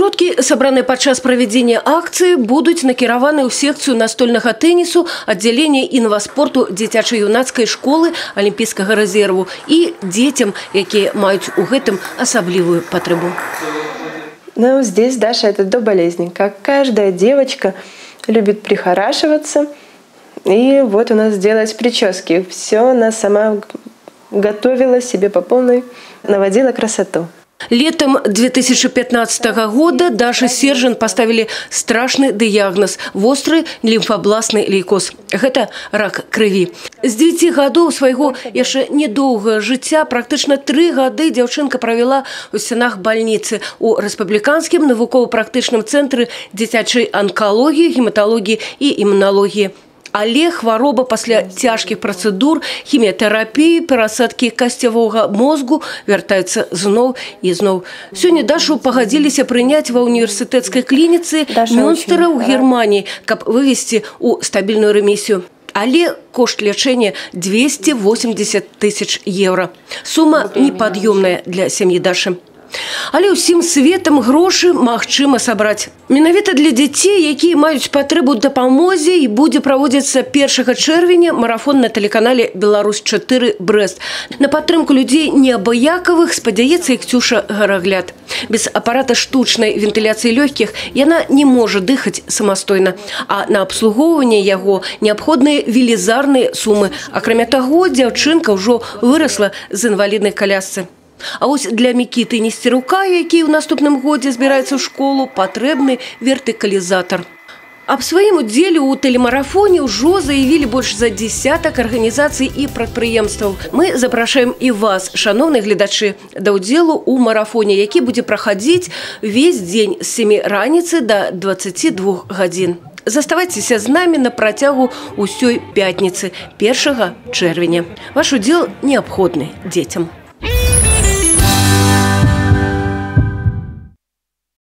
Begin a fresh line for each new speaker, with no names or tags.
Сродкі, сабраныя падчас правядзення акцыі, будуць накіраваны ў секцыю настольнага тэнісу аддзялення інваспорту дзіцяча-юнацкай школы Алімпійскага рэзерву і дзецям, якія маюць у гэтым асаблівую патрэбу.
Ну, здесь Даша – это до болезни. Как каждая девочка любит прихорашиваться. И вот у нас делать прически. Все она сама готовила себе по полной, наводила красоту.
Летом 2015 года Даше Сержан поставили страшный диагноз – острый лимфобластный лейкоз. Это рак крыві. З 9 гадоў свайго яшчэ недоўгага жыцця практычна 3 гады дзяўчынка правяла ў сценах бальніцы у Рэспубліканскім навукова-практычным цэнтры дзіцячай анкалогіі, гематалогіі і імуналогіі. Але хвароба пасля цяжкіх працэдур, хіміятэрапіі, перасадкі касцявога мозгу вяртаецца зноў і зноў. Сёння Дашу пагадзіліся прыняць ва універсітэцкай клініцы Мюнстера ў Германії, каб вывесці ў стабільную рэмісію. Але кошт лячэння 280 тысяч евро. Сума непад'ёмная для сям'і Дашы. Але ўсім светам грошы магчыма сабраць. Менавіта для дзяцей, якія маюць патрэбу дапамозе, і будзе праводзіцца 1 чэрвеня марафон на тэлеканале «Беларусь-4 Брэст». На падтрымку людзей неабыякавых спадзяецца і Ксюша Гарагляд. Без апарата штучнай вентыляцыі лёгкіх яна не можа дыхаць самастойна, а на абслугоўванне яго неабходныя велізарныя сумы. Акрамя таго, дзяўчынка ўжо вырасла з інваліднай калясцы. А вось для Мікіты Несцерука, які ў наступным годзе збіраецца ў школу, патрэбны вертыкалізатар. Аб сваім удзеле ў тэлемарафоне ўжо заявілі больш за десятак арганізацый і прадпрыемстваў. Мы запрашаем і вас, шановныя гледачы, да ўдзелу ў марафоне, які будзе прахадзіць весь дзень з 7 раніцы да 22 гадзін. Заставайцеся з намі на працягу ўсёй пятніцы, 1 чэрвеня. Ваш удзел неабходны дзецям.